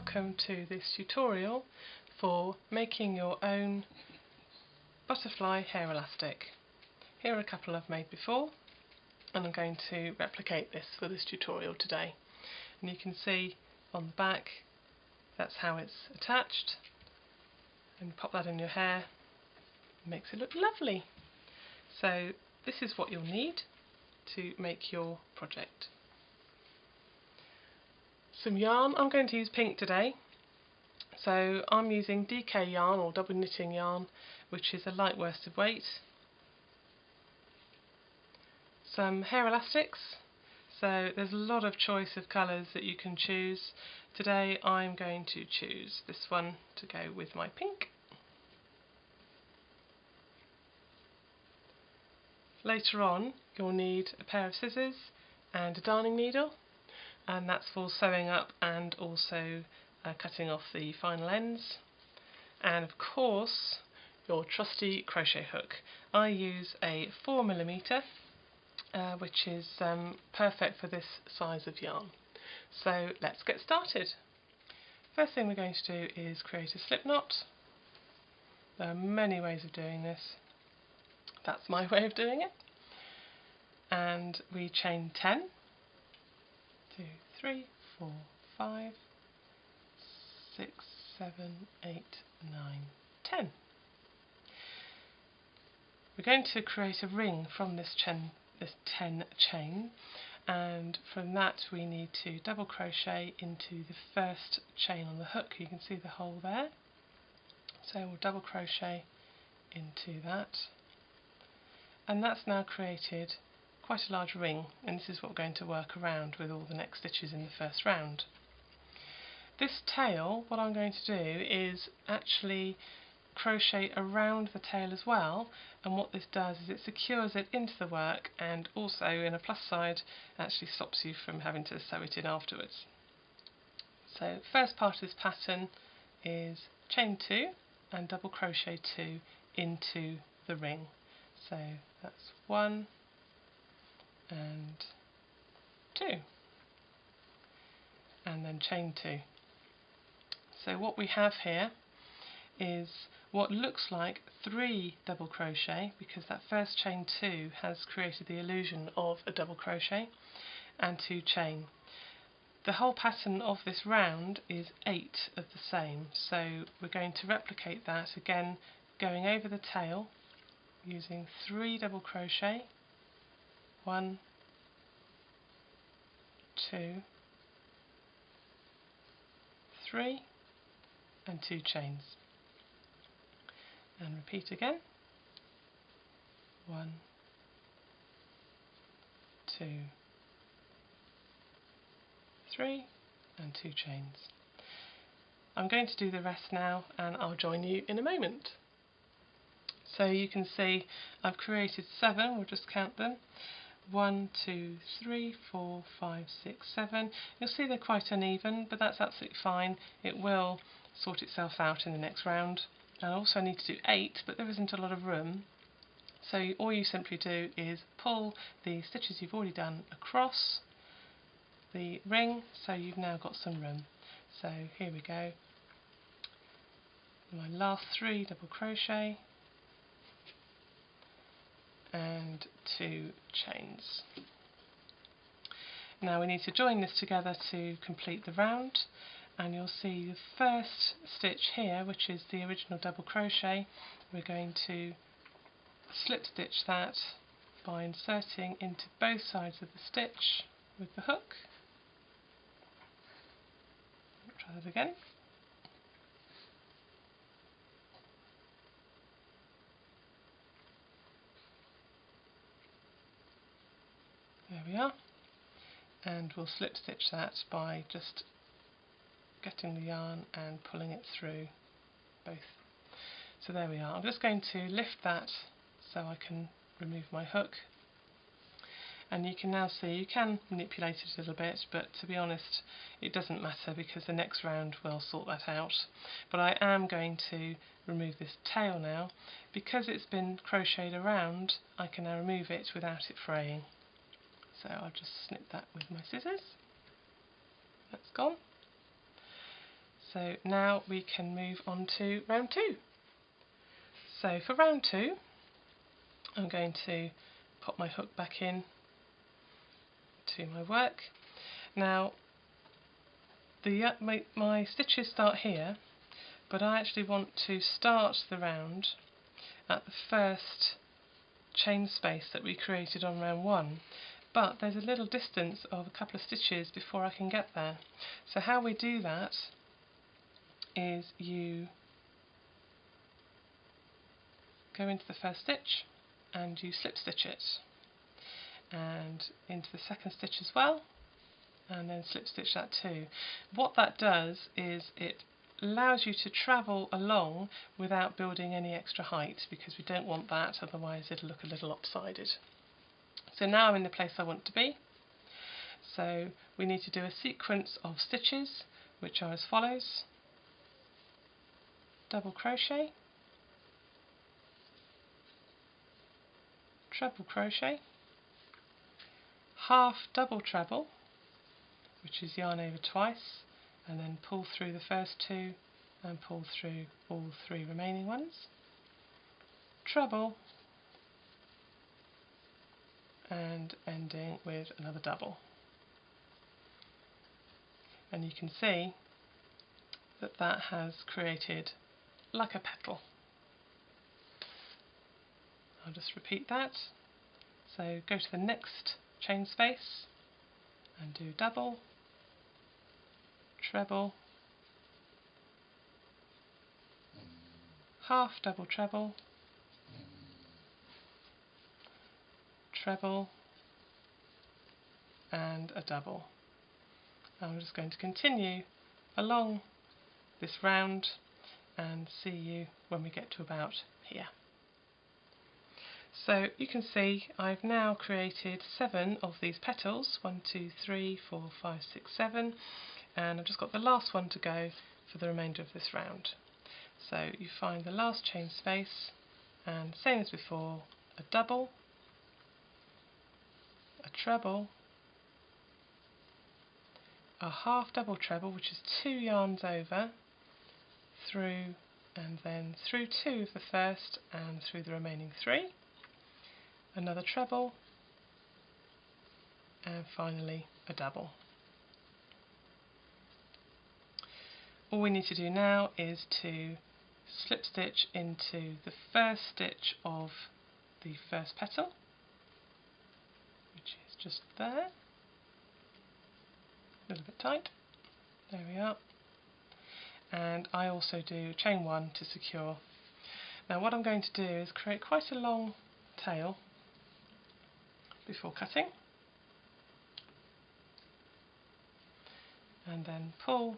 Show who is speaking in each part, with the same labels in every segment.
Speaker 1: welcome to this tutorial for making your own butterfly hair elastic. Here are a couple I've made before, and I'm going to replicate this for this tutorial today. And you can see on the back that's how it's attached, and pop that in your hair, it makes it look lovely. So this is what you'll need to make your project. Some yarn. I'm going to use pink today, so I'm using DK yarn or double knitting yarn, which is a light worsted weight. Some hair elastics, so there's a lot of choice of colours that you can choose. Today I'm going to choose this one to go with my pink. Later on you'll need a pair of scissors and a darning needle, and that's for sewing up and also cutting off the final ends, and of course your trusty crochet hook. I use a 4mm which is perfect for this size of yarn. So let's get started. First thing we're going to do is create a slip knot. There are many ways of doing this. That's my way of doing it. And we chain 10. 2, 3, 4, 5, 6, 7, 8, 9, 10. We're going to create a ring from this 10 chain, and from that we need to double crochet into the first chain on the hook. You can see the hole there, so we'll double crochet into that, and that's now created quite a large ring, and this is what we're going to work around with all the next stitches in the first round. This tail, what I'm going to do is actually crochet around the tail as well, and what this does is it secures it into the work, and also, in a plus side, actually stops you from having to sew it in afterwards. So first part of this pattern is chain 2 and double crochet 2 into the ring. So that's 1 and 2, and then chain 2. So what we have here is what looks like 3 double crochet, because that first chain 2 has created the illusion of a double crochet, and 2 chain. The whole pattern of this round is 8 of the same, so we're going to replicate that again, going over the tail using 3 double crochet, 1, 2, 3, and 2 chains, and repeat again, 1, 2, 3, and 2 chains. I'm going to do the rest now, and I'll join you in a moment. So you can see I've created 7, we'll just count them. 1, 2, 3, 4, 5, 6, 7. You'll see they're quite uneven, but that's absolutely fine. It will sort itself out in the next round. And I also need to do 8, but there isn't a lot of room. So all you simply do is pull the stitches you've already done across the ring, so you've now got some room. So here we go. My last 3 double crochet and 2 chains. Now we need to join this together to complete the round, and you'll see the first stitch here, which is the original double crochet. We're going to slip stitch that by inserting into both sides of the stitch with the hook. Try that again. There we are, and we'll slip stitch that by just getting the yarn and pulling it through both. So there we are. I'm just going to lift that so I can remove my hook, and you can now see you can manipulate it a little bit, but to be honest it doesn't matter because the next round will sort that out. But I am going to remove this tail now. Because it's been crocheted around, I can now remove it without it fraying. So I'll just snip that with my scissors. That's gone. So now we can move on to round 2. So for round 2, I'm going to pop my hook back in to my work. Now my stitches start here, but I actually want to start the round at the first chain space that we created on round 1, but there's a little distance of a couple of stitches before I can get there. So how we do that is you go into the first stitch and you slip stitch it, and into the second stitch as well, and then slip stitch that too. What that does is it allows you to travel along without building any extra height, because we don't want that, otherwise it'll look a little lopsided. So now I'm in the place I want to be. So we need to do a sequence of stitches which are as follows: double crochet, treble crochet, half double treble, which is yarn over twice, and then pull through the first 2 and pull through all 3 remaining ones, treble, and ending with another double. And you can see that that has created like a petal. I'll just repeat that. So go to the next chain space and do double, treble, half double treble, treble, and a double. I'm just going to continue along this round and see you when we get to about here. So you can see I've now created 7 of these petals, 1, 2, 3, 4, 5, 6, 7, and I've just got the last one to go for the remainder of this round. So you find the last chain space, and same as before, a double, a treble, a half double treble, which is 2 yarns over, through and then through 2 of the first and through the remaining 3, another treble, and finally a double. All we need to do now is to slip stitch into the first stitch of the first petal, which is just there, a little bit tight, there we are, and I also do chain 1 to secure. Now what I'm going to do is create quite a long tail before cutting, and then pull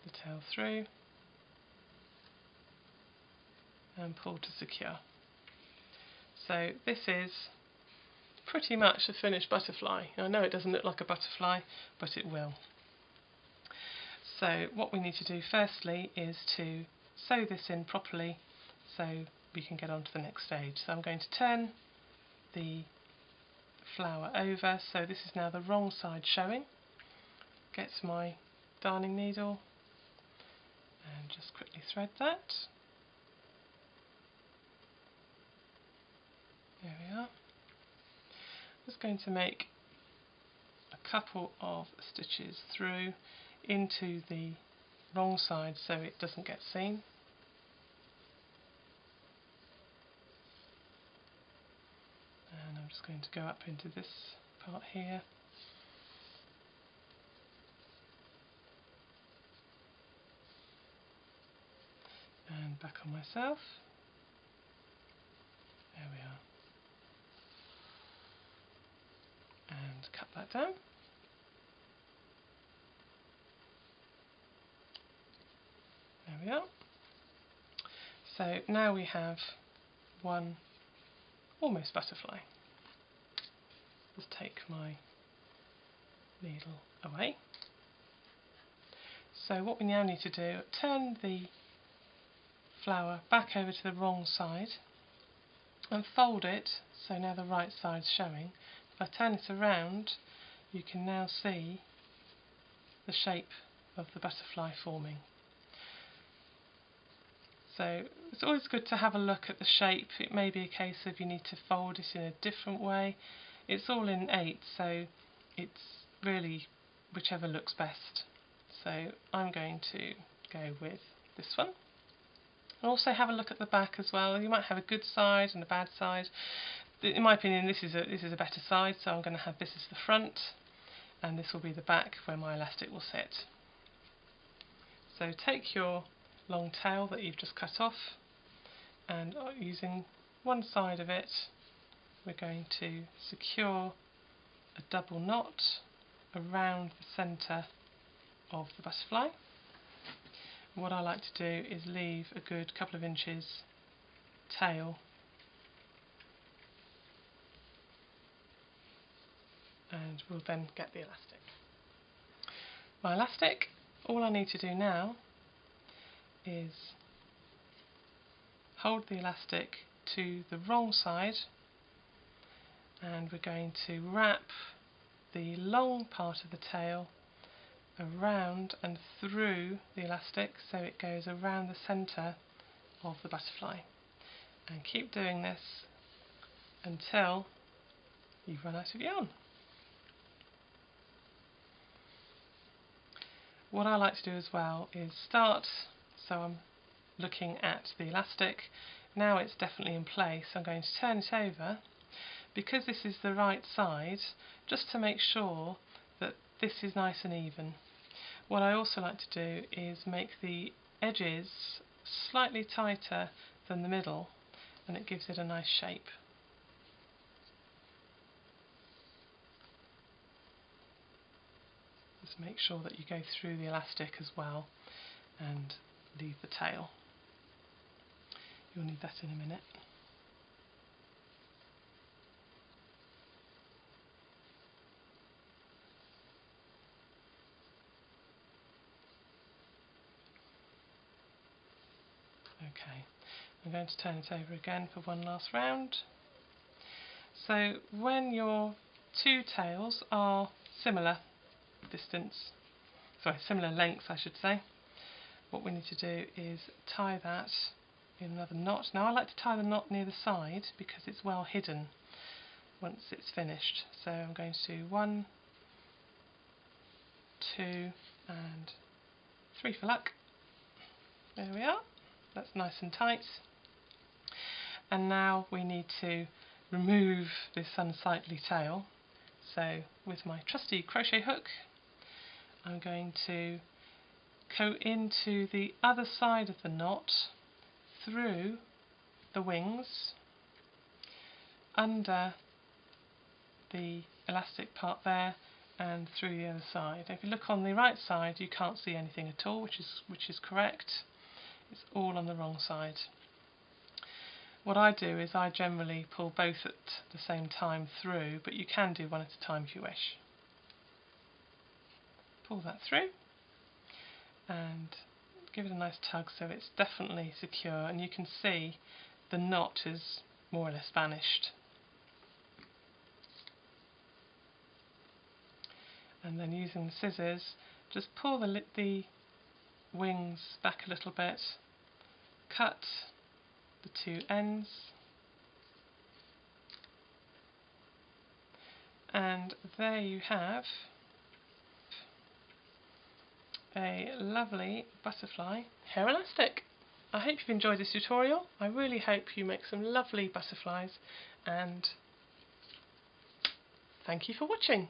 Speaker 1: the tail through and pull to secure. So this is pretty much a finished butterfly. I know it doesn't look like a butterfly, but it will. So what we need to do firstly is to sew this in properly so we can get on to the next stage. So I'm going to turn the flower over, so this is now the wrong side showing. Get my darning needle and just quickly thread that. There we are. Just going to make a couple of stitches through into the wrong side so it doesn't get seen. And I'm just going to go up into this part here. And back on myself. There we are. And cut that down. There we are. So now we have one almost butterfly. Just take my needle away. So what we now need to do, turn the flower back over to the wrong side and fold it so now the right side's showing. If I turn it around, you can now see the shape of the butterfly forming. So it's always good to have a look at the shape. It may be a case of you need to fold it in a different way. It's all in 8, so it's really whichever looks best. So I'm going to go with this one. And also have a look at the back as well. You might have a good side and a bad side. In my opinion, this is a better side, so I'm going to have this as the front, and this will be the back where my elastic will sit. So take your long tail that you've just cut off, and using one side of it, we're going to secure a double knot around the centre of the butterfly. And what I like to do is leave a good couple of inches tail, and we'll then get the elastic. My elastic, all I need to do now is hold the elastic to the wrong side, and we're going to wrap the long part of the tail around and through the elastic so it goes around the centre of the butterfly, and keep doing this until you run out of yarn. What I like to do as well is start, so I'm looking at the elastic. Now it's definitely in place. I'm going to turn it over, because this is the right side, just to make sure that this is nice and even. What I also like to do is make the edges slightly tighter than the middle, and it gives it a nice shape. Just make sure that you go through the elastic as well and leave the tail. You'll need that in a minute. Okay, I'm going to turn it over again for one last round. So when your two tails are similar length I should say, what we need to do is tie that in another knot. Now I like to tie the knot near the side because it's well hidden once it's finished. So I'm going to do 1, 2 and 3 for luck. There we are, that's nice and tight. And now we need to remove this unsightly tail. So with my trusty crochet hook, I'm going to go into the other side of the knot, through the wings, under the elastic part there, and through the other side. If you look on the right side, you can't see anything at all, which is correct. It's all on the wrong side. What I do is I generally pull both at the same time through, but you can do one at a time if you wish. Pull that through and give it a nice tug so it's definitely secure, and you can see the knot is more or less vanished. And then using the scissors, just pull the wings back a little bit, cut the two ends, and there you have a lovely butterfly hair elastic. I hope you've enjoyed this tutorial. I really hope you make some lovely butterflies, and thank you for watching.